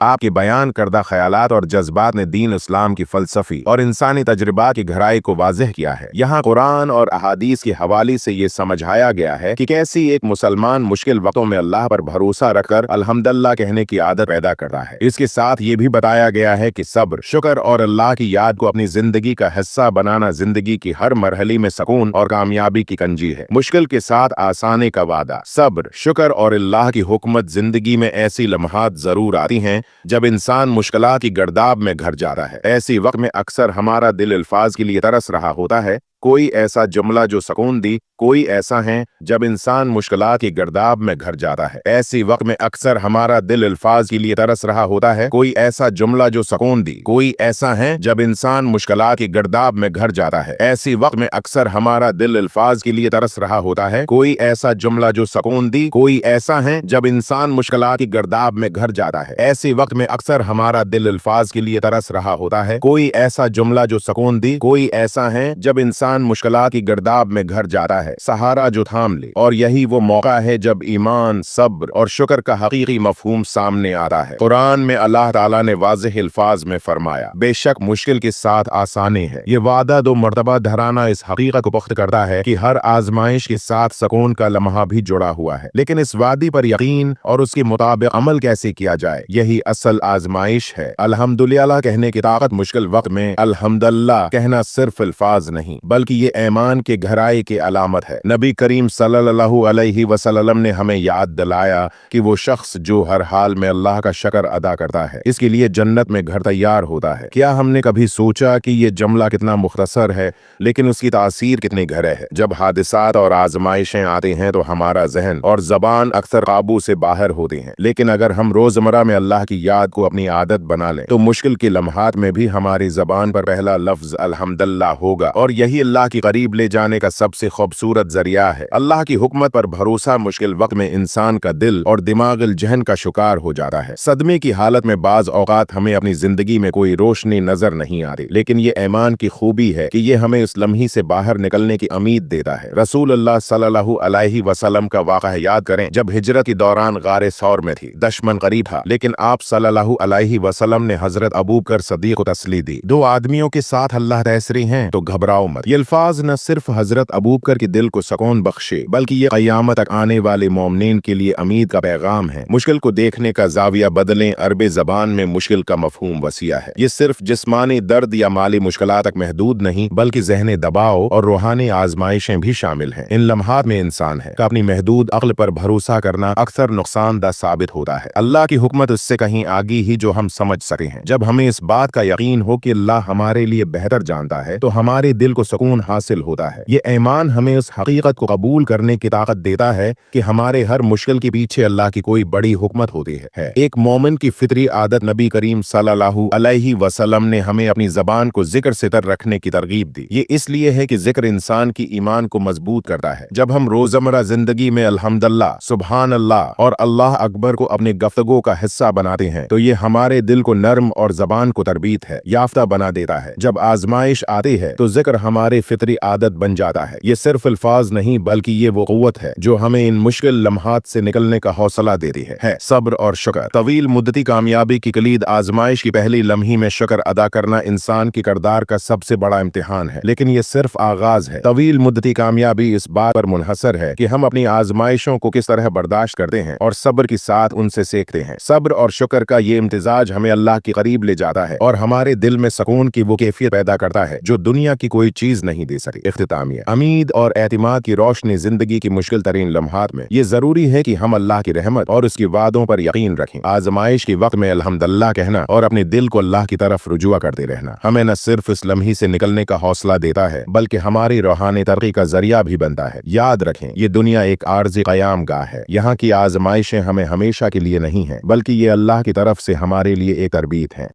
आपके बयान करदा ख्यालात और जज्बात ने दीन इस्लाम की फलसफी और इंसानी तजुर्बा की गहराई को वाज़ेह किया है। यहाँ कुरान और अहादीस के हवाले से ये समझाया गया है कि कैसी एक मुसलमान मुश्किल वक्तों में अल्लाह पर भरोसा रखकर अल्हम्दुलिल्लाह कहने की आदत पैदा करता है। इसके साथ ये भी बताया गया है कि सब्र, शुक्र और अल्लाह की याद को अपनी जिंदगी का हिस्सा बनाना जिंदगी की हर मरहले में सुकून और कामयाबी की कंजी है। मुश्किल के साथ आसानी का वादा। सब्र, शुक्र और अल्लाह की हुकमत जिंदगी में ऐसी लम्हात जरूर आती हैं जब इंसान मुश्किलात की गर्दाब में घिर जाता है। ऐसी वक्त में अक्सर हमारा दिल अल्फाज के लिए तरस रहा होता है। कोई ऐसा जुमला जो सुकून दी, कोई ऐसा है जब इंसान मुश्किलात की गर्दाब में घिर जाता है। ऐसी वक्त में अक्सर हमारा दिल अल्फाज के लिए तरस रहा होता है। कोई ऐसा जुमला जो सुकून दी, कोई ऐसा है जब इंसान मुश्किलात की गर्दाब में घिर जाता है। ऐसी वक्त में अक्सर हमारा दिल अल्फाज के लिए तरस रहा होता है। कोई ऐसा जुमला जो सुकून दी, कोई ऐसा है जब इंसान मुश्किलात की गर्दाब में घिर जाता है। ऐसी वक्त में अक्सर हमारा दिल अल्फाज के लिए तरस रहा होता है। कोई ऐसा जुमला जो सुकून दी, कोई ऐसा है जब इंसान मुश्किलात की गर्दाब में घिर जाता है। सहारा जो थाम ले, और यही वो मौका है जब ईमान, सब्र और शुक्र का हकीकी मफहूम सामने आता है। कुरान में अल्लाह ताला ने वाज़ेह अल्फाज में फरमाया, बेशक मुश्किल के साथ आसानी है। ये वादा दो मर्तबा धराना इस हकीकत को पुख्त करता है कि हर आजमाइश के साथ सुकून का लम्हा भी जुड़ा हुआ है। लेकिन इस वादी पर यकीन और उसके मुताबिक अमल कैसे किया जाए, यही असल आजमाइश है। अल्हम्दुलिल्लाह कहने की ताकत मुश्किल वक्त में अल्हम्दुलिल्लाह कहना सिर्फ अल्फाज नहीं बल्कि ये ईमान के गहराई की अलामत है। नबी करीम सल्लल्लाहु अलैहि वसल्लम ने हमें याद दिलाया कि वो शख्स जो हर हाल में अल्लाह का शुक्र अदा करता है, इसके लिए जन्नत में घर तैयार होता है। क्या हमने कभी सोचा कि ये जुमला कितना मुख्तसर है लेकिन उसकी तासीर कितनी गहरे है। जब हादिसात और आजमाइशें आती हैं तो हमारा जहन और जबान अक्सर काबू से बाहर होती हैं। लेकिन अगर हम रोजमर्रा में अल्लाह की याद को अपनी आदत बना लें तो मुश्किल के लम्हात में भी हमारी जबान पर पहला लफ्ज अल्हम्दुलिल्लाह होगा, और यही अल्लाह के करीब ले जाने का सबसे खूबसूरत जरिया है। अल्लाह की हुकमत पर भरोसा मुश्किल वक्त में इंसान का दिल और दिमाग जहन का शिकार हो जाता है। सदमे की हालत में बाज औकात हमें अपनी जिंदगी में कोई रोशनी नजर नहीं आती, लेकिन ये ईमान की खूबी है कि ये हमें उस लम्हे से बाहर निकलने की उम्मीद देता है। रसूल अल्लाह सल्लल्लाहु अलैहि वसल्लम का वाक़या याद करें, जब हिजरत के दौरान गारे सौर में थी, दुश्मन करीब था, लेकिन आप सल्लल्लाहु अलैहि वसल्लम ने हजरत अबू बकर सिद्दीक़ को तसल्ली दी, दो आदमियों के साथ अल्लाह तैसरी हैं तो घबराओ मत। ये अल्फाज न सिर्फ हजरत अबू बकर के दिल को सुकून बख्शे बल्कि ये क़यामत तक आने वाले मोमिनीन के लिए उम्मीद का पैगाम है। मुश्किल को देखने का जाविया बदलें। अरबी ज़बान में मुश्किल का मफहूम वसिया है। ये सिर्फ जिस्मानी दर्द या माली मुश्किलात तक महदूद नहीं बल्कि ज़हनी दबाव और रूहानी आजमाइशें भी शामिल हैं। इन लम्हात में इंसान है कि अपनी महदूद अक्ल पर भरोसा करना अक्सर नुकसानदा साबित होता है। अल्लाह की हुकमत उससे कहीं आगे ही जो हम समझ सके हैं। जब हमें इस बात का यकीन हो कि अल्लाह हमारे लिए बेहतर जानता है तो हमारे दिल को सुकून हासिल होता है। ये ईमान हमें उस हकीकत को कबूल करने की ताकत देता है कि हमारे हर मुश्किल के पीछे अल्लाह की कोई बड़ी हुकमत होती है। एक मोमिन की फितरी आदत नबी करीम सल्लल्लाहु अलैहि वसल्लम ने हमें अपनी जबान को जिक्र से तर रखने की तरगीब दी। ये इसलिए है कि जिक्र इंसान की ईमान को मजबूत करता है। जब हम रोजमर्रा जिंदगी में अल्हम्दुलिल्लाह, सुभान अल्लाह और अल्लाह अकबर को अपने गफ्तगू का हिस्सा बनाते हैं तो ये हमारे दिल को नर्म और जबान को तरबीत है याफ्ता बना देता है। जब आजमाइश आती है तो जिक्र हमारे फितरी आदत बन जाता है। ये सिर्फ अल्फाज नहीं बल्कि ये वो कुव्वत है जो हमें इन मुश्किल लम्हात से निकलने का हौसला देती है। सब्र और शुक्र। तवील मुद्दती कामयाबी की कलीद आजमाइश की पहली लम्ही में शुक्र अदा करना इंसान की किरदार का सबसे बड़ा इम्तिहान है, लेकिन ये सिर्फ आगाज है। तवील मुद्दती कामयाबी इस बात पर मुनहसर है कि हम अपनी आजमाइशों को किस तरह बर्दाश्त करते हैं और सब्र के साथ उनसे सीखते हैं। सब्र और शुक्र का ये इम्तिजाज हमें अल्लाह के करीब ले जाता है और हमारे दिल में सुकून की वो कैफियत पैदा करता है जो दुनिया की कोई चीज नहीं दे सकी। इख्तितामिया। उम्मीद और एतिमाद की रोशनी जिंदगी की मुश्किल तरीन लम्हात में ये जरूरी है कि हम अल्लाह की रहमत और उसके वादों पर यकीन रखें। आजमाइश के वक्त में अल्हम्दुलिल्लाह कहना और अपने दिल को अल्लाह की तरफ रुजुआ करते रहना हमें न सिर्फ इस लम्हे से निकलने का हौसला देता है बल्कि हमारी रूहानी तरक्की का जरिया भी बनता है। याद रखें, ये दुनिया एक आर्ज़ी क़याम गाह है। यहाँ की आजमाइशें हमें हमेशा के लिए नहीं है बल्कि ये अल्लाह की तरफ से हमारे लिए एक तरबीत है।